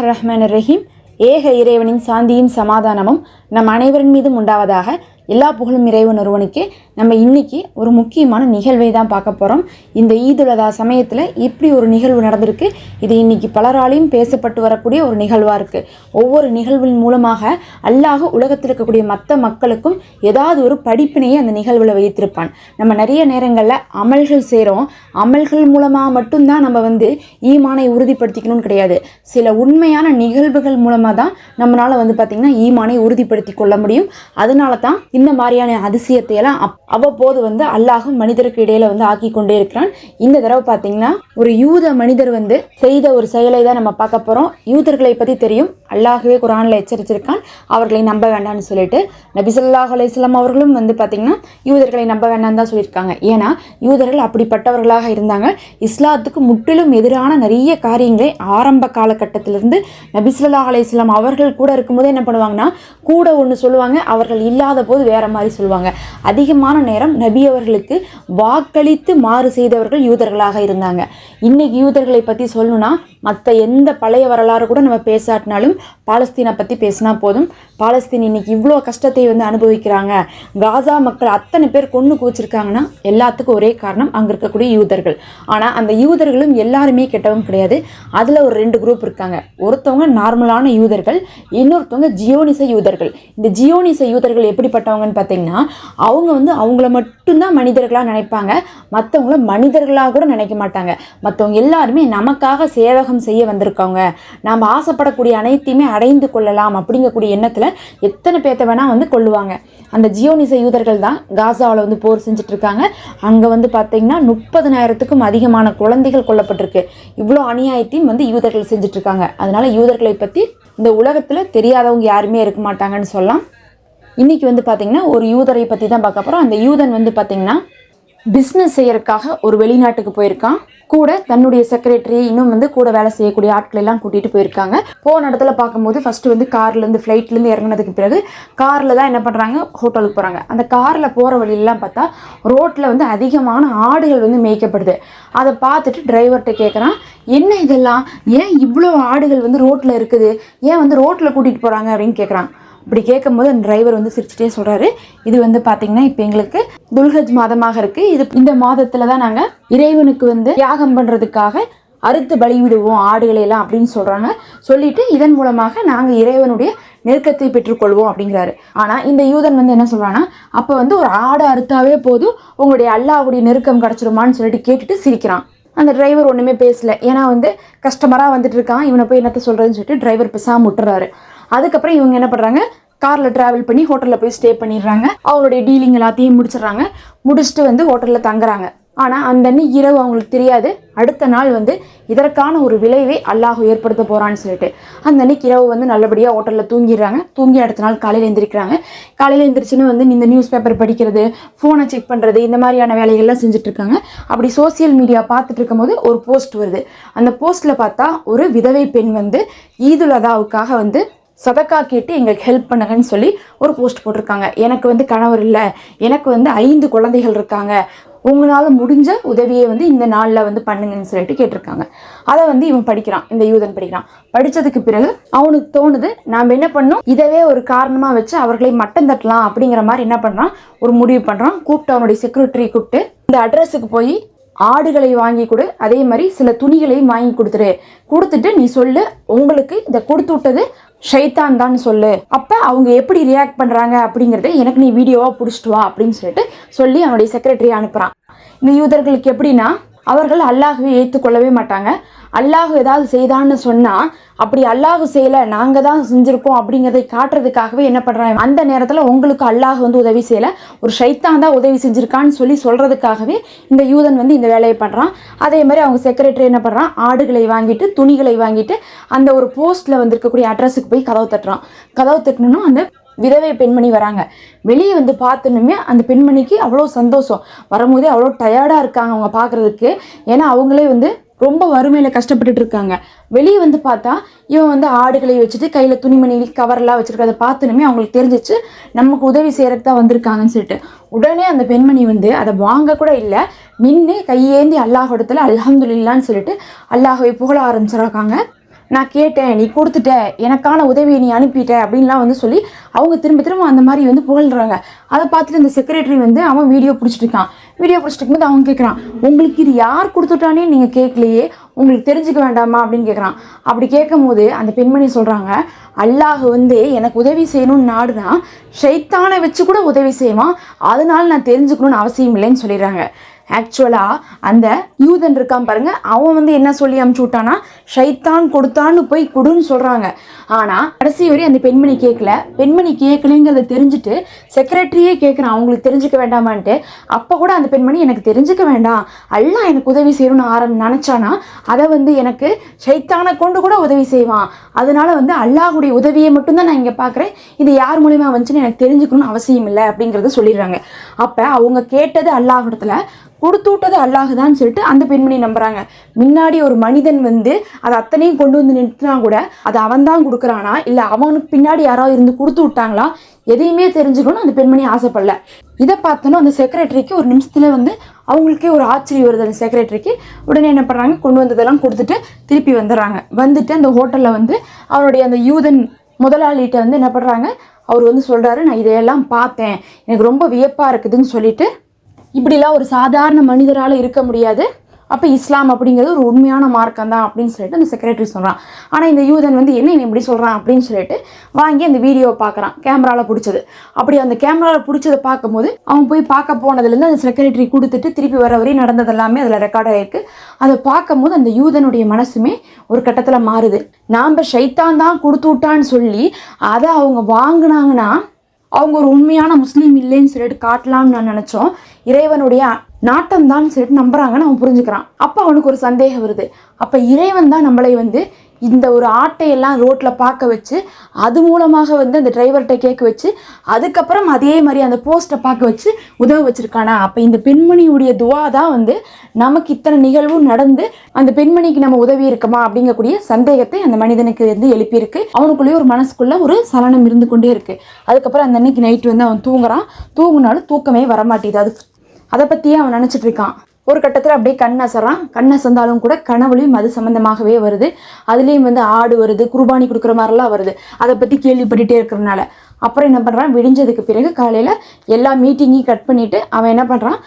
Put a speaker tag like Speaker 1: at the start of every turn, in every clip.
Speaker 1: ரஹ்மான் ரஹீம். ஏக இறைவனின் சாந்தியும் சமாதானமும் நம் அனைவரின் மீதும் உண்டாவதாக. எல்லா புகழும் இறைவன் ஒருவனுக்கே. நம்ம இன்னைக்கு ஒரு முக்கியமான நிகழ்வை தான் பார்க்க போகிறோம். இந்த ஈதுல் அதா சமயத்தில் இப்படி ஒரு நிகழ்வு நடந்திருக்கு. இது இன்னைக்கு பலராலையும் பேசப்பட்டு வரக்கூடிய ஒரு நிகழ்வாக இருக்குது. ஒவ்வொரு நிகழ்வின் மூலமாக அல்லாஹ் உலகத்தில் இருக்கக்கூடிய மற்ற மக்களுக்கும் ஏதாவது ஒரு படிப்பினையை அந்த நிகழ்வில் வைத்திருப்பான். நம்ம நிறைய நேரங்களில் அமல்கள் செய்கிறோம். அமல்கள் மூலமாக மட்டும்தான் நம்ம ஈமானை உறுதிப்படுத்திக்கணும்னு கிடையாது. சில உண்மையான நிகழ்வுகள் மூலமாக தான் நம்மளால் பார்த்திங்கன்னா ஈமானை உறுதிப்படுத்தி கொள்ள முடியும். அதனால தான் இந்த மாதிரியான அதிசயத்தை எல்லாம் அவ்வப்போது அல்லாஹும் மனிதருக்கு இடையில ஆக்கி கொண்டே இருக்கிறான். இந்த தடவை பார்த்தீங்கன்னா ஒரு யூத மனிதர் செய்த ஒரு செயலை தான் நம்ம பார்க்க போறோம். யூதர்களை பத்தி தெரியும், அல்லாஹ்வே குர்ஆன்ல எச்சரிச்சிருக்கான் அவர்களை நம்ப வேண்டாம்னு சொல்லிட்டு. நபி ஸல்லல்லாஹு அலைஹி வஸல்லம் அவர்களும் பார்த்தீங்கன்னா யூதர்களை நம்ப வேண்டாம் தான் சொல்லியிருக்காங்க. ஏன்னா யூதர்கள் அப்படிப்பட்டவர்களாக இருந்தாங்க. இஸ்லாத்துக்கு முற்றிலும் எதிரான நிறைய காரியங்களை ஆரம்ப காலகட்டத்திலிருந்து நபி ஸல்லல்லாஹு அலைஹி வஸல்லம் அவர்கள் கூட இருக்கும்போது என்ன பண்ணுவாங்கன்னா, கூட ஒன்று சொல்லுவாங்க, அவர்கள் இல்லாத போது வேற மாதிரி சொல்லுவாங்க. அதிகமான நேரம் நபி அவர்களுக்கு வாக்களித்து மாறு செய்தவர்கள் யூதர்களாக இருந்தாங்க. இன்னைக்கு யூதர்களை பற்றி சொல்லணும்னா மற்ற எந்த பழைய வரலாறு கூட நம்ம பேசாட்டினாலும் பாலஸ்தீனை பற்றி பேசினா போதும். பாலஸ்தீன் இன்னைக்கு இவ்வளோ கஷ்டத்தை அனுபவிக்கிறாங்க. காசா மக்கள் அத்தனை பேர் கொன்று குவிச்சிருக்காங்கன்னா எல்லாத்துக்கும் ஒரே காரணம் அங்கே இருக்கக்கூடிய யூதர்கள். ஆனால் அந்த யூதர்களும் எல்லாருமே கெட்டவங்க கிடையாது. அதில் ஒரு 2 குரூப் இருக்காங்க. ஒருத்தவங்க நார்மலான யூதர்கள், இன்னொருத்தவங்க ஜியோனிச யூதர்கள். இந்த ஜியோனிச யூதர்கள் எப்படிப்பட்டவங்கன்னு பார்த்தீங்கன்னா, அவங்க அவங்கள மட்டும்தான் மனிதர்களாக நினைப்பாங்க, மற்றவங்கள மனிதர்களாக கூட நினைக்க மாட்டாங்க. மற்றவங்க எல்லாருமே நமக்காக சேவகம் செய்ய வந்திருக்காங்க, நாம் ஆசைப்படக்கூடிய அனைத்தையுமே அடைந்து கொள்ளலாம் அப்படிங்கக்கூடிய எண்ணத்தில் எத்தனை பேர்த்த வேணால் கொள்ளுவாங்க. அந்த ஜியோனிச யூதர்கள் தான் காசாவில் போர் செஞ்சுட்டு இருக்காங்க. அங்கே பார்த்தீங்கன்னா 30,000க்கும் அதிகமான குழந்தைகள் கொல்லப்பட்டிருக்கு. இவ்வளோ அநியாயத்தையும் யூதர்கள் செஞ்சுட்டு இருக்காங்க. அதனால யூதர்களை பற்றி இந்த உலகத்தில் தெரியாதவங்க யாருமே இருக்க மாட்டாங்கன்னு சொல்லலாம். இன்னைக்கு பார்த்தீங்கன்னா ஒரு யூதரை பற்றி தான் பார்க்க போகிறோம். அந்த யூதன் பார்த்தீங்கன்னா பிஸ்னஸ் செய்யறதுக்காக ஒரு வெளிநாட்டுக்கு போயிருக்கான். கூட தன்னுடைய செக்ரட்டரி இன்னும் கூட வேலை செய்யக்கூடிய ஆட்கள் எல்லாம் கூட்டிகிட்டு போயிருக்காங்க. போன இடத்துல பார்க்கும்போது ஃபஸ்ட்டு கார்லேருந்து ஃப்ளைட்லேருந்து இறங்கினதுக்கு பிறகு காரில் தான் என்ன பண்ணுறாங்க, ஹோட்டலுக்கு போகிறாங்க. அந்த காரில் போகிற வழியெல்லாம் பார்த்தா ரோட்டில் அதிகமான ஆடுகள் மேய்க்கப்படுது. அதை பார்த்துட்டு டிரைவர்கிட்ட கேட்குறான், என்ன இதெல்லாம், ஏன் இவ்வளோ ஆடுகள் ரோட்டில் இருக்குது, ஏன் ரோட்டில் கூட்டிகிட்டு போகிறாங்க அப்படின்னு கேட்குறான். இப்படி கேட்கும்போது அந்த டிரைவர் சிரிச்சுட்டே சொல்கிறாரு, இது பார்த்தீங்கன்னா இப்போ எங்களுக்கு துல்ஹஜ் மாதமாக இருக்குது. இந்த மாதத்தில் தான் நாங்கள் இறைவனுக்கு தியாகம் பண்ணுறதுக்காக அறுத்து பலிவிடுவோம் ஆடுகளை எல்லாம் அப்படின்னு சொல்கிறாங்க. சொல்லிட்டு இதன் மூலமாக நாங்கள் இறைவனுடைய நெருக்கத்தை பெற்றுக்கொள்வோம் அப்படிங்கிறாரு. ஆனால் இந்த யூதன் என்ன சொல்கிறான்னா, அப்போ ஒரு ஆடு அறுத்தாவே போதும் உங்களுடைய அல்லாஹ்வுடைய நெருக்கம் கிடச்சிருமான்னு சொல்லிட்டு கேட்டுட்டு சிரிக்கிறான். அந்த டிரைவர் ஒன்றுமே பேசலை. ஏன்னா கஸ்டமராக வந்துட்டு இருக்கான், இவனை போய் என்னத்தை சொல்கிறதுன்னு சொல்லிட்டு டிரைவர் பேசாமல் விட்டுறாரு. அதுக்கப்புறம் இவங்க என்ன பண்ணுறாங்க, காரில் ட்ராவல் பண்ணி ஹோட்டலில் போய் ஸ்டே பண்ணிடுறாங்க. அவங்களுடைய டீலிங் எல்லாத்தையும் முடிச்சிடுறாங்க. முடிச்சுட்டு ஹோட்டலில் தங்குறாங்க. ஆனால் அந்த அன்னைக்கு இரவு அவங்களுக்கு தெரியாது, அடுத்த நாள் இதற்கான ஒரு விளைவை அல்லாஹ் ஏற்படுத்த போகிறான்னு சொல்லிட்டு அந்த அன்னைக்கு இரவு நல்லபடியாக ஹோட்டலில் தூங்கிடுறாங்க. தூங்கி அடுத்த நாள் காலையில் எழுந்திரிக்கிறாங்க. காலையில் எழுந்திரிச்சுன்னு இந்த நியூஸ் பேப்பர் படிக்கிறது, ஃபோனை செக் பண்ணுறது, இந்த மாதிரியான வேலைகள்லாம் செஞ்சுட்ருக்காங்க. அப்படி சோசியல் மீடியா பார்த்துட்டு இருக்கும்போது ஒரு போஸ்ட் வருது. அந்த போஸ்ட்டில் பார்த்தா ஒரு விதவை பெண் ஈதுல் அதாவுக்காக சதக்கா கேட்டு எங்களுக்கு ஹெல்ப் பண்ணுங்கன்னு சொல்லி ஒரு போஸ்ட் போட்டிருக்காங்க. எனக்கு கணவர் இல்லை, எனக்கு 5 குழந்தைகள் இருக்காங்க, உங்களால் முடிஞ்ச உதவியை இந்த நாளில் பண்ணுங்கன்னு சொல்லிட்டு கேட்டிருக்காங்க. அதை இவன் படிக்கிறான், இந்த யூதன் படிக்கிறான். படித்ததுக்கு பிறகு அவனுக்கு தோணுது, நாம் என்ன பண்ணோம், இதவே ஒரு காரணமாக வச்சு அவர்களை மட்டம் தட்டலாம் அப்படிங்கிற மாதிரி என்ன பண்ணுறான், ஒரு முடிவு பண்ணுறான். கூப்பிட்டு அவனுடைய செக்ரட்டரி கூப்பிட்டு இந்த அட்ரஸுக்கு போய் ஆடுகளை வாங்கி கொடு, அதே மாதிரி சில துணிகளையும் வாங்கி கொடுத்துட்டு நீ சொல்லு, உங்களுக்கு இதை கொடுத்து விட்டது ஷைத்தான் தான் சொல்லு, அப்போ அவங்க எப்படி ரியாக்ட் பண்ணுறாங்க அப்படிங்கிறத எனக்கு நீ வீடியோவாக பிடிச்சிட்டு வா அப்படின்னு சொல்லிட்டு சொல்லி அவனுடைய செக்ரட்டரி அனுப்புகிறான். இந்த யூதர்களுக்கு எப்படின்னா, அவர்கள் அல்லாஹ்வை ஏற்றுக்கொள்ளவே மாட்டாங்க. அல்லாஹ் ஏதாவது செய்தான்னு சொன்னால், அப்படி அல்லாஹ் செய்யலை நாங்கள் தான் செஞ்சுருக்கோம் அப்படிங்கிறதை காட்டுறதுக்காகவே என்ன பண்ணுறாங்க, அந்த நேரத்தில் உங்களுக்கு அல்லாஹ் உதவி செய்யலை, ஒரு ஷைத்தான் தான் உதவி செஞ்சுருக்கான்னு சொல்கிறதுக்காகவே இந்த யூதன் இந்த வேலையை பண்ணுறான். அதே மாதிரி அவங்க செக்ரட்டரி என்ன பண்ணுறான், ஆடுகளை வாங்கிட்டு துணிகளை வாங்கிட்டு அந்த ஒரு போஸ்ட்டில் இருக்கக்கூடிய அட்ரஸுக்கு போய் கதவு தட்டுறான். கதவு தட்டணும்னா அந்த விதவை பெண்மணி வராங்க. வெளியே பார்த்தனுமே அந்த பெண்மணிக்கு அவ்வளோ சந்தோஷம். வரும்போதே அவ்வளோ டயர்டாக இருக்காங்க அவங்க பார்க்குறதுக்கு. ஏன்னா அவங்களே ரொம்ப வறுமையில் கஷ்டப்பட்டுட்டு இருக்காங்க. வெளியே பார்த்தா இவன் ஆடுகளை வச்சுட்டு கையில் துணிமணி கவரெல்லாம் வச்சுருக்கதை பார்த்தனுமே அவங்களுக்கு தெரிஞ்சிச்சு, நமக்கு உதவி செய்கிறதுக்கு தான் வந்திருக்காங்கன்னு சொல்லிட்டு உடனே அந்த பெண்மணி அதை வாங்க கூட இல்லை, நின்று கையேந்தி அல்லாஹ் இடத்துல அல்ஹம்துலில்லான்னு சொல்லிட்டு அல்லாஹ்வை புகழ ஆரம்பிச்சிருக்காங்க. நான் கேட்டேன், நீ கொடுத்துட்ட, எனக்கான உதவியை நீ அனுப்பிட்ட அப்படின்லாம் வந்து சொல்லி அவங்க திரும்ப திரும்ப அந்த மாதிரி வந்து புகழ்றாங்க. அதை பார்த்துட்டு இந்த செக்ரட்டரி வந்து அவன் வீடியோ பிடிச்சிட்டு இருக்கான். வீடியோ பிடிச்சிட்டு இருக்கும்போது அவன் கேட்குறான், உங்களுக்கு இது யார் கொடுத்துட்டானே நீங்கள் கேட்கலையே, உங்களுக்கு தெரிஞ்சுக்க வேண்டாமா அப்படின்னு கேட்குறான். அப்படி கேட்கும் போது அந்த பெண்மணி சொல்கிறாங்க, அல்லாஹ் வந்து எனக்கு உதவி செய்யணும்னு நாடுனா ஷைத்தானை வச்சு கூட உதவி செய்வான், அதனால நான் தெரிஞ்சுக்கணும்னு அவசியம் இல்லைன்னு சொல்லிடுறாங்க. ஆக்சுவலாக அந்த யூதன் இருக்கான் பாருங்க, அவன் வந்து என்ன சொல்லி அமுச்சு விட்டானா, ஷைத்தான் கொடுத்தான்னு போய் கொடுன்னு சொல்கிறாங்க. ஆனால் கடைசி வரை அந்த பெண்மணி கேட்கல. பெண்மணி கேட்கலைங்கிறத தெரிஞ்சுட்டு செக்ரட்டரியே கேட்குறான், அவங்களுக்கு தெரிஞ்சுக்க வேண்டாமான்ட்டு. அப்போ கூட அந்த பெண்மணி எனக்கு தெரிஞ்சுக்க வேண்டாம், அல்லாஹ் எனக்கு உதவி செய்யணும்னு நினச்சானா அதை வந்து எனக்கு ஷைத்தானை கொண்டு கூட உதவி செய்வான், அதனால வந்து அல்லாஹுடைய உதவியை மட்டும்தான் நான் இங்கே பார்க்குறேன், இது யார் மூலிமா வந்துச்சுன்னு எனக்கு தெரிஞ்சுக்கணும்னு அவசியம் இல்லை அப்படிங்கிறத சொல்லிடுறாங்க. அப்போ அவங்க கேட்டது அல்லாஹ் இடத்துல, கொடுத்து விட்டது அல்லாஹுதான்னு சொல்லிட்டு அந்த பெண்மணி நம்புறாங்க. முன்னாடி ஒரு மனிதன் வந்து அதை அத்தனையும் கொண்டு வந்து நிறுத்தினா கூட அது அவன் தான் கொடுக்குறானா இல்லை அவனுக்கு பின்னாடி யாராவது இருந்து கொடுத்து விட்டாங்களா, எதையுமே தெரிஞ்சுக்கணும்னு அந்த பெண்மணி ஆசைப்படல. இதை பார்த்தோன்னா அந்த செக்ரட்டரிக்கு ஒரு நிமிஷத்துல வந்து அவங்களுக்கே ஒரு ஆச்சரியம் வருது. அந்த செக்ரட்டரிக்கு உடனே என்ன பண்ணுறாங்க, கொண்டு வந்ததெல்லாம் கொடுத்துட்டு திருப்பி வந்துடுறாங்க. வந்துட்டு அந்த ஹோட்டலில் வந்து அவருடைய அந்த யூதன் முதலாளிகிட்ட வந்து என்ன பண்ணுறாங்க, அவர் வந்து சொல்கிறாரு, நான் இதையெல்லாம் பார்த்தேன், எனக்கு ரொம்ப வியப்பாக இருக்குதுன்னு சொல்லிட்டு, இப்படிலாம் ஒரு சாதாரண மனிதரால் இருக்க முடியாது, அப்போ இஸ்லாம் அப்படிங்கிறது ஒரு உண்மையான மார்க்கம் தான் அப்படின்னு சொல்லிட்டு அந்த செக்ரட்டரி சொல்கிறான். ஆனால் இந்த யூதன் வந்து என்ன இப்படி சொல்கிறான் அப்படின்னு சொல்லிட்டு வாங்கி அந்த வீடியோவை பார்க்குறான், கேமராவில் பிடிச்சது. அப்படி அந்த கேமராவில் பிடிச்சதை பார்க்கும்போது அவன் போய் பார்க்க போனதுலேருந்து அந்த செக்ரட்டரி கொடுத்துட்டு திருப்பி வர வரையும் நடந்தது எல்லாமே அதில் ரெக்கார்ட் ஆகிருக்கு. அதை பார்க்கும்போது அந்த யூதனுடைய மனசுமே ஒரு கட்டத்தில் மாறுது. நாம் ஷைத்தான் தான் கொடுத்து விட்டான்னு சொல்லி அதை அவங்க வாங்கினாங்கன்னா அவங்க ஒரு உண்மையான முஸ்லீம் இல்லைன்னு சொல்லிட்டு காட்டலாம்னு நான் நினச்சோம், இறைவனுடைய நாட்டம் தான் சொல்லிட்டு நம்புறாங்கன்னு அவன் புரிஞ்சுக்கிறான். அப்போ அவனுக்கு ஒரு சந்தேகம் வருது, அப்போ இறைவன் தான் நம்மளை வந்து இந்த ஒரு ஆட்டையெல்லாம் ரோட்டில் பார்க்க வச்சு அது மூலமாக வந்து அந்த டிரைவர்கிட்ட கேட்க வச்சு அதுக்கப்புறம் அதே மாதிரி அந்த போஸ்ட்டை பார்க்க வச்சு உதவ வச்சுருக்கானா, அப்போ இந்த பெண்மணியுடைய துவா தான் வந்து நமக்கு இத்தனை நிகழ்வும் நடந்து அந்த பெண்மணிக்கு நம்ம உதவி இருக்கமா அப்படிங்கக்கூடிய சந்தேகத்தை அந்த மனிதனுக்கு வந்து எழுப்பியிருக்கு. அவனுக்குள்ளேயே ஒரு மனசுக்குள்ளே ஒரு சலனம் இருந்து கொண்டே இருக்குது. அதுக்கப்புறம் அந்த அன்னைக்கு நைட்டு வந்து அவன் தூங்குனாலும் தூக்கமே வரமாட்டேது. அதை பற்றியே அவன் நினச்சிட்டு இருக்கான். ஒரு கட்டத்தில் அப்படியே கண்ணசந்தாலும் கூட கனவுலையும் அது சம்மந்தமாகவே வருது. அதுலேயும் வந்து ஆடு வருது, குர்பானி கொடுக்குற மாதிரிலாம் வருது. அதை பற்றி கேள்விப்பட்டுட்டே இருக்கிறனால அப்புறம் என்ன பண்ணுறான், விடிஞ்சதுக்கு பிறகு காலையில் எல்லா மீட்டிங்கையும் கட் பண்ணிவிட்டு அவன் என்ன பண்ணுறான்,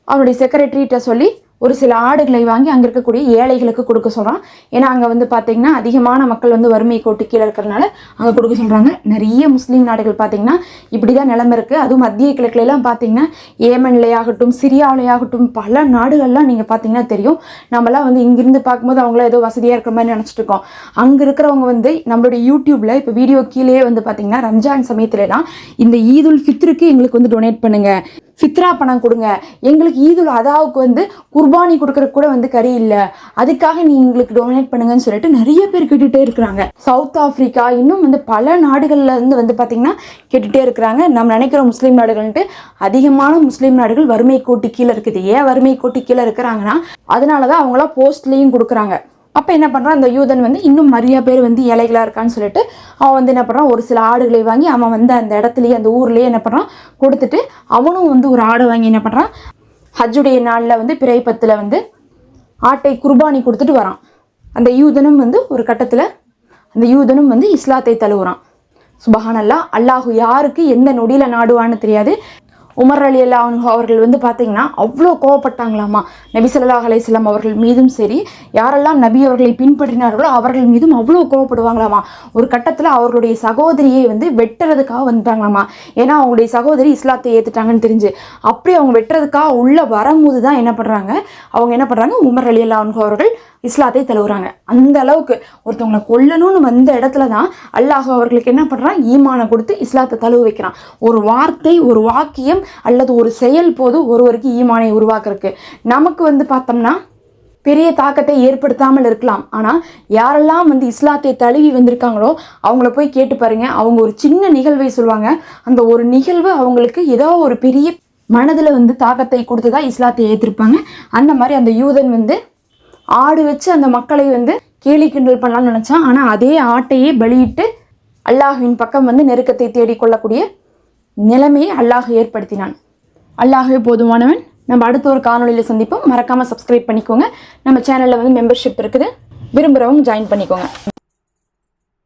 Speaker 1: அவனுடைய செக்ரட்டரிகிட்ட சொல்லி ஒரு சில ஆடுகளை வாங்கி அங்கே இருக்கக்கூடிய ஏழைகளுக்கு கொடுக்க சொல்கிறான். ஏன்னா அங்கே வந்து பார்த்திங்கன்னா அதிகமான மக்கள் வந்து வறுமை கோட்டு கீழே இருக்கிறனால அங்கே கொடுக்க சொல்கிறாங்க. நிறைய முஸ்லீம் நாடுகள் பார்த்திங்கன்னா இப்படி தான் நிலைமை இருக்குது. அதுவும் மத்திய கிழக்குலாம் பார்த்திங்கன்னா ஏமன்லையாகட்டும் சிரியாவிலையாகட்டும் பல நாடுகள்லாம் நீங்கள் பார்த்திங்கன்னா தெரியும். நம்மளாம் வந்து இங்கிருந்து பார்க்கும்போது அவங்களாம் ஏதோ வசதியாக இருக்கிற மாதிரி நினச்சிட்டு இருக்கோம். அங்கே இருக்கிறவங்க வந்து நம்மளுடைய யூடியூப்பில் இப்போ வீடியோ கீழே வந்து பார்த்திங்கன்னா ரம்ஜான் சமயத்துலலாம் இந்த ஈதுல் ஃபித்ருக்கு எங்களுக்கு வந்து டொனேட் பண்ணுங்கள், ஃபித்ரா பணம் கொடுங்க, எங்களுக்கு ஈதுல் அதாவுக்கு வந்து குர்பானி கொடுக்கறதுக்கு கூட வந்து கறி இல்லை, அதுக்காக நீ எங்களுக்கு டொனேட் பண்ணுங்கன்னு சொல்லிட்டு நிறைய பேர் கேட்டுகிட்டே இருக்கிறாங்க. சவுத் ஆஃப்ரிக்கா இன்னும் வந்து பல நாடுகளில் இருந்து வந்து பார்த்திங்கன்னா கேட்டுகிட்டே இருக்கிறாங்க. நம்ம நினைக்கிற முஸ்லீம் நாடுகள்ன்ட்டு அதிகமான முஸ்லீம் நாடுகள் வறுமை கோட்டு கீழே இருக்குது. ஏன் வறுமை கோட்டு கீழே இருக்கிறாங்கன்னா அதனால தான் அவங்களாம் போஸ்ட்லேயும் கொடுக்குறாங்க. அப்போ என்ன பண்ணுறான், அந்த யூதன் வந்து இன்னும் நிறைய பேர் வந்து ஏழைகளாக இருக்கான்னு சொல்லிட்டு அவன் வந்து என்ன பண்ணுறான், ஒரு சில ஆடுகளை வாங்கி அவன் வந்து அந்த இடத்துலையே அந்த ஊர்லேயே என்ன பண்ணுறான் கொடுத்துட்டு அவனும் வந்து ஒரு ஆடை வாங்கி என்ன பண்ணுறான், ஹஜ்ஜுடைய நாளில் வந்து பிறை 10 வந்து ஆட்டை குர்பானி கொடுத்துட்டு வரான். அந்த யூதனும் வந்து ஒரு கட்டத்தில் அந்த யூதனும் வந்து இஸ்லாத்தை தழுவுறான். சுபஹானல்லாஹ், அல்லாஹு யாருக்கு எந்த நொடியில் நாடுவான்னு தெரியாது. உமர் ரலியல்லாஹு அன்ஹு அவர்கள் வந்து பார்த்தீங்கன்னா அவ்வளோ கோவப்பட்டாங்களாமா நபி ஸல்லல்லாஹு அலைஹி வஸல்லம் அவர்கள் மீதும் சரி, யாரெல்லாம் நபி அவர்களை பின்பற்றினார்களோ அவர்கள் மீதும் அவ்வளோ கோவப்படுவாங்களாமா. ஒரு கட்டத்தில் அவர்களுடைய சகோதரியை வந்து வெட்டுறதுக்காக வந்துட்டாங்களாமா. ஏன்னா அவங்களுடைய சகோதரி இஸ்லாத்தை ஏற்றுட்டாங்கன்னு தெரிஞ்சு அப்படி அவங்க வெட்டுறதுக்காக உள்ளே வரும்போது தான் என்ன பண்ணுறாங்க உமர் ரலியல்லாஹு அன்ஹு அவர்கள் இஸ்லாத்தை தழுவுறாங்க. அந்த அளவுக்கு ஒருத்தவங்களை கொல்லணும்னு வந்த இடத்துல தான் அல்லாஹ் அவர்களுக்கு என்ன பண்ணுறான், ஈமானை கொடுத்து இஸ்லாத்தை தழுவ வைக்கிறான். ஒரு வார்த்தை, ஒரு வாக்கியம் அல்லது ஒரு செயல் போது ஒருவருக்கு ஈமானை உருவாக்குறதுக்கு. நமக்கு வந்து பார்த்தோம்னா பெரிய தாக்கத்தை ஏற்படுத்தாமல் இருக்கலாம். ஆனால் யாரெல்லாம் வந்து இஸ்லாத்தை தழுவி வந்திருக்காங்களோ அவங்கள போய் கேட்டு பாருங்க, அவங்க ஒரு சின்ன நிகழ்வை சொல்லுவாங்க. அந்த ஒரு நிகழ்வு அவங்களுக்கு ஏதோ ஒரு பெரிய மனதில் வந்து தாக்கத்தை கொடுத்து தான் இஸ்லாத்தை ஏற்றிருப்பாங்க. அந்த மாதிரி அந்த யூதன் வந்து ஆடு வச்சு அந்த மக்களை வந்து கேலி கிண்டல் பண்ணலாம்னு நினச்சான். ஆனால் அதே ஆட்டையே பலியிட்டு அல்லாஹ்வின் பக்கம் வந்து நெருக்கத்தை தேடிக்கொள்ளக்கூடிய நிலைமையை அல்லாஹ் ஏற்படுத்தினான். அல்லாஹ்வே போதுமானவன். நம்ம அடுத்த ஒரு காணொலியில் சந்திப்போம். மறக்காமல் சப்ஸ்கிரைப் பண்ணிக்கோங்க. நம்ம சேனலில் வந்து மெம்பர்ஷிப் இருக்குது, விரும்புகிறவங்க ஜாயின் பண்ணிக்கோங்க.